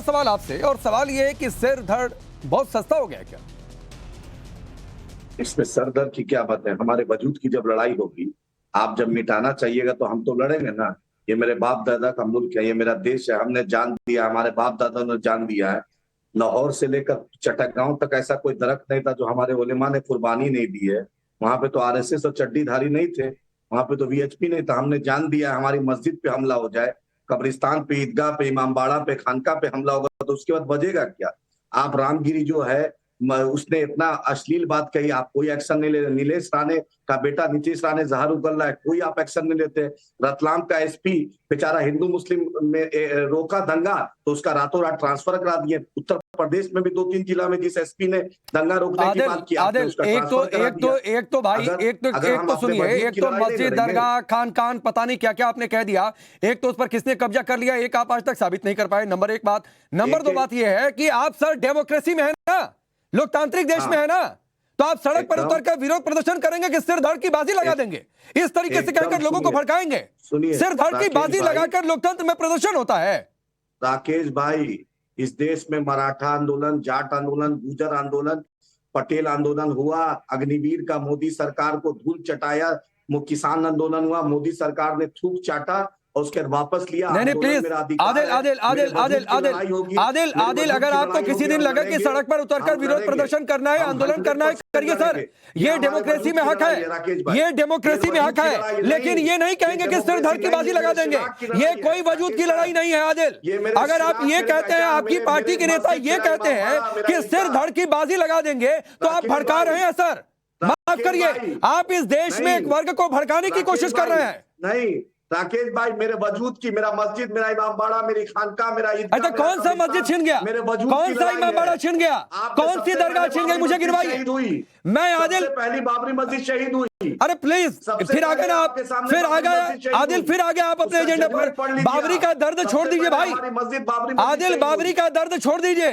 सवाल आपसे, और सवाल ये है कि सिर धड़ बहुत सस्ता हो गया क्या? इसमें सर दर्द की क्या बात है। हमारे वजूद की जब लड़ाई होगी, आप जब मिटाना चाहिएगा तो हम तो लड़ेंगे ना। ये मेरे बाप दादा का मुल्क है, ये मेरा देश है, हमने जान दिया, हमारे बाप दादा ने जान दिया है। लाहौर से लेकर चट्टगांव तक ऐसा कोई दरख्त नहीं था जो हमारे उलेमा ने कुर्बानी नहीं दी है। वहां पे तो आरएसएस और चड्डीधारी नहीं थे, वहां पे तो वीएचपी नहीं था। हमने जान दिया है, हमारी मस्जिद पे हमला हो जाए, कब्रिस्तान पे, ईदगाह पे, इमामबाड़ा पे, खानका पे हमला होगा तो उसके बाद बजेगा क्या? आप रामगिरी जो है, उसने इतना अश्लील बात कही, आप कोई एक्शन नहीं ले रहे। नीलेश राणे का बेटा नीतीश राणे जहर उगल रहा है, कोई आप एक्शन नहीं लेते। रतलाम का एसपी बेचारा हिंदू मुस्लिम में रोका दंगा तो उसका रातों रात ट्रांसफर करा दिए। उत्तर प्रदेश में भी 2-3 जिला में जिस एसपी ने दंगा रोकने की बात की, आपने उसका ट्रांसफर करा दिया। एक तो भाई, एक तो सुनिए, एक तो मस्जिद, दरगाह, खान पता नहीं क्या क्या आपने कह दिया। एक तो उस पर किसने कब्जा कर लिया, एक आप आज तक साबित नहीं कर पाए। नंबर एक बात। नंबर दो बात यह है कि आप सर डेमोक्रेसी में है ना, लोकतांत्रिक देश में है ना, तो आप सड़क पर उतरकर विरोध प्रदर्शन करेंगे कि सिर धड़ की बाजी लगा देंगे, इस तरीके से कहकर लोगों को भड़काएंगे। सिर धड़ की बाजी लगाकर लोकतंत्र में प्रदर्शन होता है। राकेश भाई, इस देश में मराठा आंदोलन, जाट आंदोलन, गुर्जर आंदोलन, पटेल आंदोलन हुआ, अग्निवीर का मोदी सरकार को धूल चटाया, किसान आंदोलन हुआ, मोदी सरकार ने थूक चाटा और उसके बाद वापस लिया। नहीं प्लीज आदिल, अगर आपको किसी दिन लगे कि सड़क पर उतरकर विरोध प्रदर्शन करना है, आंदोलन करना है, करिए सर, ये डेमोक्रेसी में हक है, ये डेमोक्रेसी में हक है। लेकिन ये नहीं कहेंगे कि सिर धड़ की बाजी लगा देंगे। ये कोई वजूद की लड़ाई नहीं है आदिल। अगर आप ये कहते हैं, आपकी पार्टी के नेता ये कहते हैं कि सिर धड़ की बाजी लगा देंगे, तो आप भड़का रहे हैं सर। माफ करिए, आप इस देश में एक वर्ग को भड़काने की कोशिश कर रहे हैं। नहीं राकेश भाई, मेरे वजूद की, मेरा मस्जिद, मेरा इमामबाड़ा, मेरी खानका, मेरा ईदगाह, अच्छा कौन सा मस्जिद छिन गया, कौन सा इमामबाड़ा छिन गया, कौन सी दरगाह छिन गई, मुझे गिनवाइए। मैं आदिल, पहली बाबरी मस्जिद शहीद हुई। अरे प्लीज, फिर आ गए ना आप, फिर आ गए आदिल, फिर आ गए आप अपने एजेंडे पर। बाबरी का दर्द छोड़ दीजिए भाई, आदिल बाबरी का दर्द छोड़ दीजिए,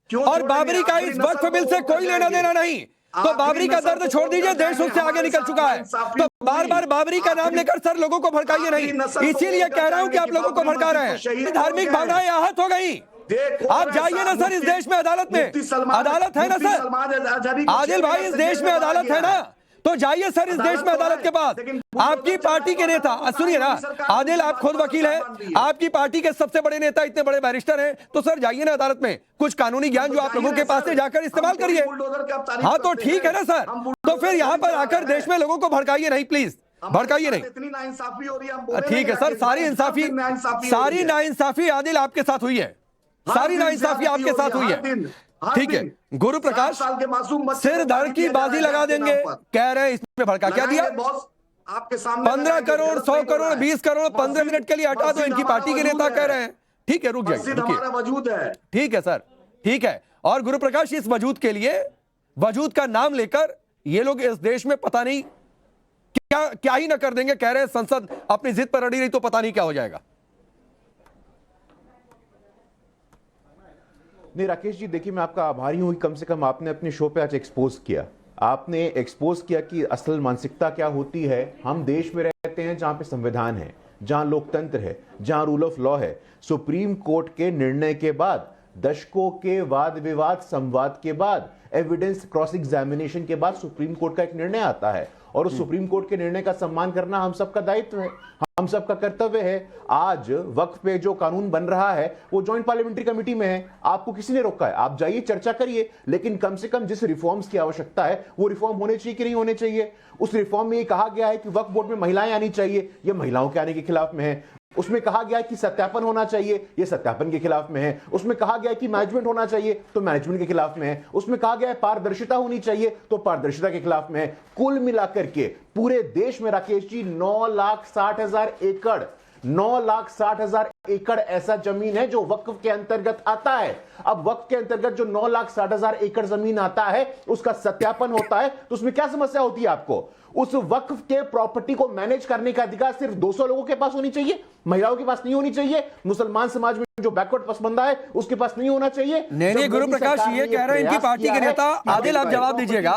और बाबरी का इस वक्फ बिल से कोई लेना देना नहीं। तो बाबरी का दर्द छोड़ दीजिए, देश उससे आगे निकल चुका है। तो बार बार बाबरी का नाम लेकर सर लोगों को भड़काइए नहीं। इसीलिए कह रहा हूं कि आप लोगों को भड़का रहे हैं। धार्मिक भावनाएं आहत हो गई। आप जाइए ना सर इस देश में, अदालत में, अदालत है ना सर आदिल भाई, इस देश में अदालत है ना, तो जाइए सर इस देश में अदालत के पास। आपकी पार्टी के नेता, सुनिए ना आदिल, आप खुद वकील हैं, आपकी पार्टी के सबसे बड़े नेता इतने बड़े बैरिस्टर हैं, तो सर जाइए ना अदालत में, कुछ कानूनी ज्ञान जो आप लोगों के पास है जाकर इस्तेमाल करिए। हाँ तो ठीक है ना सर, तो फिर यहाँ पर आकर देश में लोगों को भड़काइए नहीं, प्लीज भड़काइए नहीं। इतनी नाइंसाफी हो रही है, ठीक है सर, सारी नाइंसाफी आदिल आपके साथ हुई है, सारी नाइंसाफी आपके साथ हुई है। ठीक है, गुरु प्रकाश सिर धड़ की बाजी लगा देंगे कह रहे हैं, इसमें भड़का क्या दिया? आपके सामने 15 करोड़, 100 करोड़, 20 करोड़ 15 मिनट के लिए हटा दो, इनकी पार्टी के नेता कह रहे हैं। ठीक है, रुक जाइए, हमारा वजूद है। ठीक है सर, ठीक है। और गुरु प्रकाश, इस वजूद के लिए, वजूद का नाम लेकर ये लोग इस देश में पता नहीं क्या क्या ही ना कर देंगे। कह रहे हैं संसद अपनी जिद पर अड़ी रही तो पता नहीं क्या हो जाएगा। नहीं राकेश जी, देखिए मैं आपका आभारी हूं कि कम से कम आपने अपने शो पे आज एक्सपोज किया, आपने एक्सपोज किया कि असल मानसिकता क्या होती है। हम देश में रहते हैं जहां पे संविधान है, जहां लोकतंत्र है, जहां रूल ऑफ लॉ है। सुप्रीम कोर्ट के निर्णय के बाद, दशकों के वाद विवाद संवाद के बाद, एविडेंस क्रॉस एग्जामिनेशन के बाद सुप्रीम कोर्ट का एक निर्णय आता है, और उस सुप्रीम कोर्ट के निर्णय का सम्मान करना हम सबका दायित्व है, हम सबका कर्तव्य है। आज वक्फ पे जो कानून बन रहा है वो जॉइंट पार्लियामेंट्री कमेटी में है, आपको किसी ने रोका है, आप जाइए चर्चा करिए, लेकिन कम से कम जिस रिफॉर्म्स की आवश्यकता है वो रिफॉर्म होने चाहिए कि नहीं होने चाहिए। उस रिफॉर्म में ये कहा गया है कि वक्फ बोर्ड में महिलाएं आनी चाहिए, ये महिलाओं के आने के खिलाफ में है। उसमें कहा गया है कि सत्यापन होना चाहिए, ये सत्यापन के खिलाफ में है। उसमें कहा गया है कि मैनेजमेंट होना चाहिए, तो मैनेजमेंट के खिलाफ में है। उसमें कहा गया है पारदर्शिता होनी चाहिए, तो पारदर्शिता के खिलाफ में है। कुल मिलाकर के पूरे देश में राकेश जी 9,60,000 एकड़, 9,60,000 एकड़ ऐसा जमीन है जो वक्फ के अंतर्गत आता है। अब वक्फ के अंतर्गत जो 9,60,000 एकड़ जमीन आता है उसका सत्यापन होता है, तो उसमें क्या समस्या होती है आपको? उस वक्फ के प्रॉपर्टी को मैनेज करने का अधिकार सिर्फ 200 लोगों के पास होनी चाहिए, महिलाओं के पास नहीं होनी चाहिए, मुसलमान समाज में जो बैकवर्ड पसमानदा है उसके पास नहीं होना चाहिए। नहीं, गुरु प्रकाश ये कह रहे हैं इनकी पार्टी के नेता, आदिल आप जवाब दीजिएगा,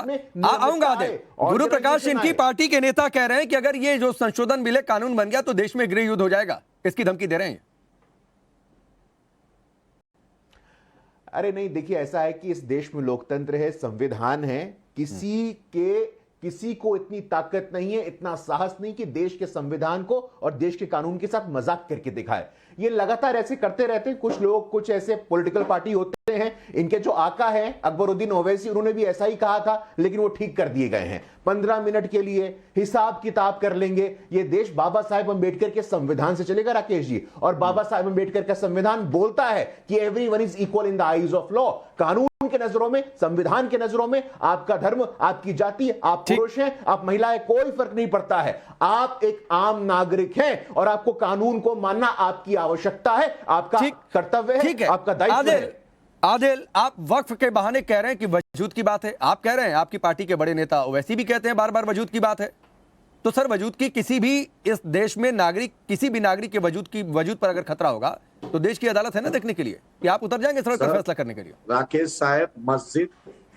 आऊंगा आदिल। गुरु प्रकाश इनकी पार्टी के नेता कह रहे हैं कि अगर ये जो संशोधन बिल कानून बन गया तो देश में गृह युद्ध हो जाएगा, इसकी धमकी दे रहे हैं। अरे नहीं, देखिए ऐसा है कि इस देश में लोकतंत्र है, संविधान है, किसी को इतनी ताकत नहीं है, इतना साहस नहीं कि देश के संविधान को और देश के कानून के साथ मजाक करके दिखाए। ये लगातार ऐसे करते रहते हैं कुछ लोग, कुछ ऐसे पॉलिटिकल पार्टी होते हैं, इनके जो आका हैं अकबरुद्दीन ओवैसी, उन्होंने भी ऐसा ही कहा था, लेकिन वो ठीक कर दिए गए हैं। 15 मिनट के लिए हिसाब किताब कर लेंगे। ये देश बाबा साहेब अंबेडकर के संविधान से चलेगा राकेश जी, और बाबा साहेब अंबेडकर का संविधान बोलता है कि everyone is equal in the eyes of law. कानून के नजरों में, संविधान के नजरों में आपका धर्म, आपकी जाति, आप पुरुष हैं, आप महिलाएं, कोई फर्क नहीं पड़ता है। आप एक आम नागरिक हैं और आपको कानून को मानना आपकी आवश्यकता है, आपका कर्तव्य है, आपका दायित्व है। आदिल, आप वक्फ के बहाने कह रहे हैं कि वजूद की बात है, आप कह रहे हैं, आपकी पार्टी के बड़े नेता ओवैसी भी कहते हैं बार बार वजूद की बात है। तो सर, वजूद की किसी भी इस देश में किसी भी नागरिक के वजूद पर अगर खतरा होगा तो देश की अदालत है ना देखने के लिए कि आप उतर जाएंगे सड़क पर फैसला करने के लिए। राकेश साहब, मस्जिद,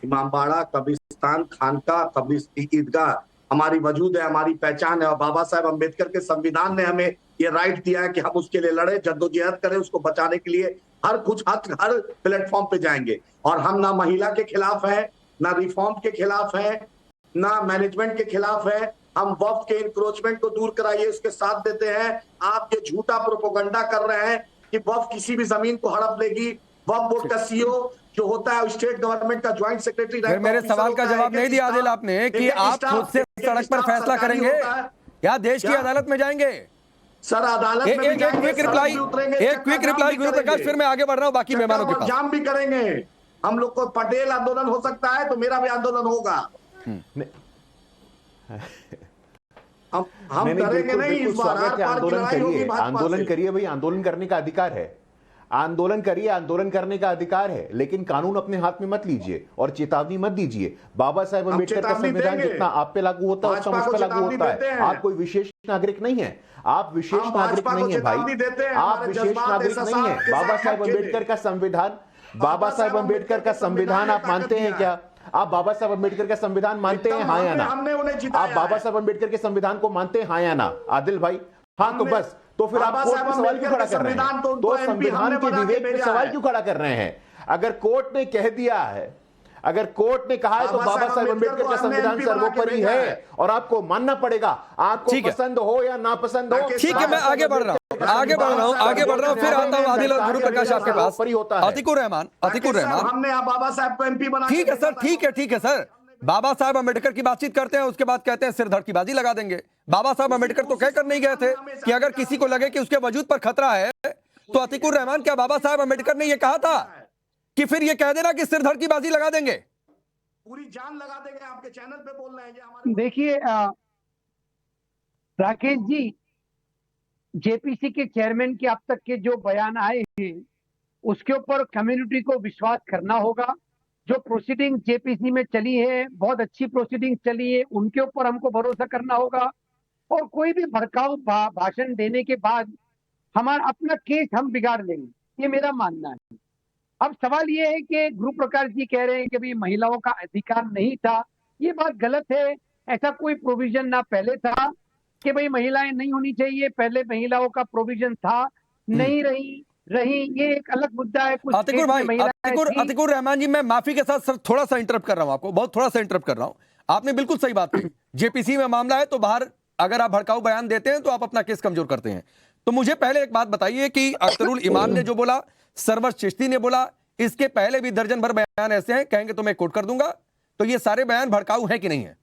इमामबाड़ा, कब्रिस्तान, खानका, ईदगाह हमारी वजूद है, हमारी पहचान है, और बाबा साहेब अम्बेडकर के संविधान ने हमें ये राइट दिया है कि हम उसके लिए लड़े, जद्दोजहद करें, उसको बचाने के लिए हर प्लेटफॉर्म पे जाएंगे। और हम ना महिला के खिलाफ है, ना रिफॉर्म के खिलाफ है, ना मैनेजमेंट के खिलाफ है। हम वक्फ के इंक्रोचमेंट को दूर कराइए, उसके साथ देते हैं। आप ये झूठा प्रोपोगंडा कर रहे हैं कि वक्फ किसी भी जमीन को हड़प लेगी। वक्फ बोर्ड का सीईओ जो होता है स्टेट गवर्नमेंट का ज्वाइंट सेक्रेटरी। मेरे सवाल का जवाब नहीं दिया आदिल आपने कि आप खुद से सड़क पर फैसला करेंगे या देश की अदालत में जाएंगे। सर, अदालत में एक क्विक रिप्लाई गुरु प्रकाश, फिर मैं आगे बढ़ रहा हूँ बाकी मेहमानों के पास। जाम भी करेंगे हम लोग को, पटेल आंदोलन हो सकता है तो मेरा भी आंदोलन होगा। हम करेंगे नहीं इस बार। आंदोलन करिए भाई, आंदोलन करने का अधिकार है, आंदोलन करिए, आंदोलन करने का अधिकार है, लेकिन कानून अपने हाथ में मत लीजिए और चेतावनी मत दीजिए। बाबा साहेब अम्बेडकर का संविधान जितना आप पे लागू होता है उतना मुझ पे लागू होता है। आप कोई विशेष नागरिक नहीं है, आप विशेष नागरिक नहीं है भाई, आप विशेष नागरिक नहीं है। बाबा साहेब अम्बेडकर का संविधान, बाबा साहेब अम्बेडकर का संविधान आप मानते हैं क्या? आप बाबा साहेब अम्बेडकर का संविधान मानते हैं, हाँ या ना? आप बाबा साहेब अम्बेडकर के संविधान को मानते हैं, हाँ या ना आदिल भाई? हाँ, तो बस, तो फिर आप कोर्ट में सवाल क्यों खड़ा कर रहे हैं? तो संविधान के विवेक में सवाल क्यों खड़ा कर रहे हैं? अगर कोर्ट ने कह दिया है, अगर कोर्ट ने कहा है तो बाबा साहेब अम्बेडकर का संविधान सर्वोपरि है और आपको मानना पड़ेगा, आपको पसंद हो या ना पसंद हो। ठीक है, मैं आगे बढ़ रहा हूँ, फिर आता हूँ आदिल और गुरु प्रकाश आपके पास। अतिकुर रहमान, हमने बाबा साहब को एमपी बना। ठीक है सर, ठीक है सर। बाबा साहब अम्बेडकर की बातचीत करते हैं, उसके बाद कहते हैं सिरधड़ की बाजी लगा देंगे। बाबा साहब अम्बेडकर तो कहकर नहीं गए थे कि अगर किसी को लगे कि उसके वजूद पर खतरा है तो अतिकुर रहमान, क्या बाबा साहब अम्बेडकर ने यह कहा था कि फिर ये कह देना कि सिरधड़ की बाजी लगा देंगे? पूरी जान लगा देंगे। आपके चैनल पे बोल रहे हैं हमारे। देखिए राकेश जी, जेपीसी के चेयरमैन के अब तक के जो बयान आए हैं उसके ऊपर कम्युनिटी को विश्वास करना होगा। जो प्रोसीडिंग जेपीसी में चली है, बहुत अच्छी प्रोसीडिंग चली है, उनके ऊपर हमको भरोसा करना होगा। और कोई भी भड़काऊ भाषण देने के बाद हमारा अपना केस हम बिगाड़ लेंगे, ये मेरा मानना है। अब सवाल ये है कि गुरु प्रकाश जी कह रहे हैं कि भाई महिलाओं का अधिकार नहीं था, ये बात गलत है। ऐसा कोई प्रोविजन ना पहले था कि भाई महिलाएं नहीं होनी चाहिए, पहले महिलाओं का प्रोविजन था, नहीं रही, ये एक अलग मुद्दा है। कुछ अतिकुर भाई, अतिकुर रहमान जी, मैं माफी के साथ सर थोड़ा सा इंटरप्ट कर रहा हूं आपको, बहुत थोड़ा सा इंटरप्ट कर रहा हूं। आपने बिल्कुल सही बात कही, जेपीसी में मामला है तो बाहर अगर आप भड़काऊ बयान देते हैं तो आप अपना केस कमजोर करते हैं। तो मुझे पहले एक बात बताइए कि अख्तरुल ईमान ने जो बोला, सरवर चिश्ती ने बोला, इसके पहले भी दर्जन भर बयान ऐसे हैं, कहेंगे तो मैं कोट कर दूंगा। तो ये सारे बयान भड़काऊ हैं कि नहीं है?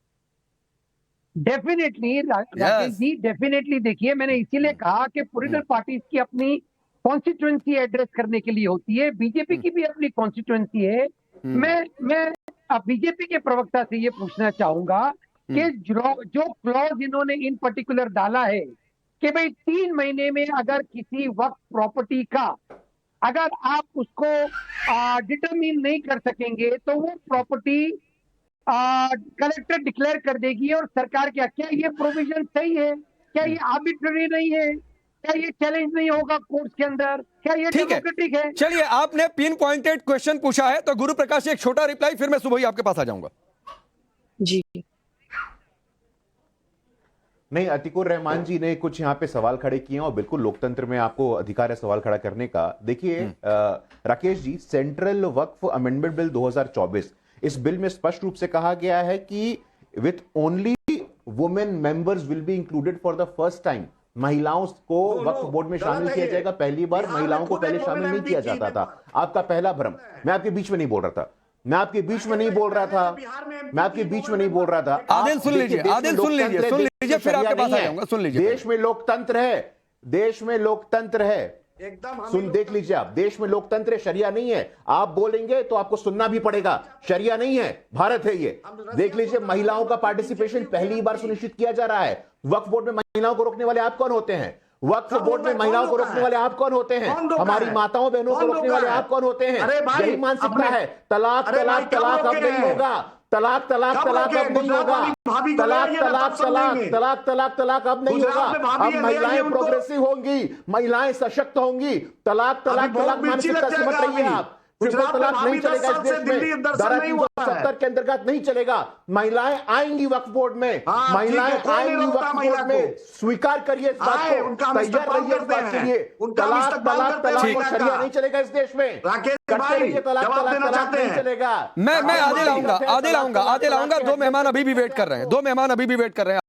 Definitely Rakesh ji, definitely. देखिए, मैंने इसीलिए कहा कि पॉलिटिकल पार्टीज की अपनी कॉन्स्टिट्यूएंसी एड्रेस करने के लिए होती है, बीजेपी की भी अपनी कॉन्स्टिट्यूएंसी है। मैं बीजेपी के प्रवक्ता से ये पूछना चाहूंगा कि जो क्लॉज इन्होंने इन पर्टिकुलर डाला है कि भाई 3 महीने में अगर किसी वक्त प्रॉपर्टी का अगर आप उसको डिटरमिन नहीं कर सकेंगे तो वो प्रॉपर्टी कलेक्टर डिक्लेयर कर देगी और सरकार क्या ये प्रोविजन सही है? क्या ये आर्बिट्ररी नहीं है? क्या ये चैलेंज नहीं होगा कोर्ट के अंदर? क्या ये डेमोक्रेटिक है? चलिए, आपने पिन पॉइंटेड क्वेश्चन पूछा है तो गुरु प्रकाश एक छोटा रिप्लाई, फिर मैं सुबह ही आपके पास आ जाऊंगा। जी नहीं, अतीकुर रहमान जी ने कुछ यहाँ पे सवाल खड़े किए हैं और बिल्कुल लोकतंत्र में आपको अधिकार है सवाल खड़ा करने का। देखिए राकेश जी, सेंट्रल वक्फ अमेंडमेंट बिल 2024, इस बिल में स्पष्ट रूप से कहा गया है कि with only women members will be included for the first time. महिलाओं को वक्फ बोर्ड में शामिल किया जाएगा। पहली बार महिलाओं को पहले शामिल नहीं किया जाता था। आपका पहला भ्रम। मैं आपके बीच में नहीं बोल रहा था, मैं आपके बीच में नहीं बोल रहा था, मैं आपके बीच में नहीं बोल रहा था। आदिल सुन लीजिए, आदिल सुन लीजिए, सुन लीजिए, फिर आपके पास आ जाऊंगा। सुन लीजिए, देश में लोकतंत्र है, देश में लोकतंत्र है। एकदम सुन, देख लीजिए आप, देश में लोकतंत्र है, शरिया नहीं है। आप बोलेंगे तो आपको सुनना भी पड़ेगा। शरिया नहीं है, भारत है ये। देख लीजिए, महिलाओं का पार्टिसिपेशन पहली बार सुनिश्चित किया जा रहा है। वक्फ बोर्ड में महिलाओं को रोकने वाले आप कौन होते हैं? वक्फ बोर्ड में महिलाओं को रोकने वाले आप कौन होते हैं? हमारी माताओं बहनों को रोकने वाले आप कौन होते हैं? यही मानसिकता है। तलाक तलाक तलाक अब नहीं होगा। तलाक तलाक तलाक अब नहीं होगा। तलाक तलाक तलाक तलाक तलाक तलाक अब नहीं होगा। अब महिलाएं प्रोग्रेसिव होंगी, महिलाएं सशक्त होंगी। तलाक तलाक तलाक मानसिकता से मत रहिए आप। ट्रिपल तलाक नहीं चलेगा इस देश में। धारा 370 के अंतर्गत नहीं चलेगा। महिलाएं आएंगी वक्फ बोर्ड में, महिलाएं आएंगी वक्फ बोर्ड में। स्वीकार करिए इस बात को, तैयार रहिए इस बात के लिए। तलाक तलाक तलाक और शरिया नहीं चलेगा इस देश में। करते रहिए, तलाक तलाक तलाक नहीं चलेगा। मैं आदिल आऊंगा, आदिल आऊंगा, आदिल आऊंगा। दो मेहमान अभी भी वेट कर रहे हैं, दो मेहमान अभी भी वेट कर रहे हैं।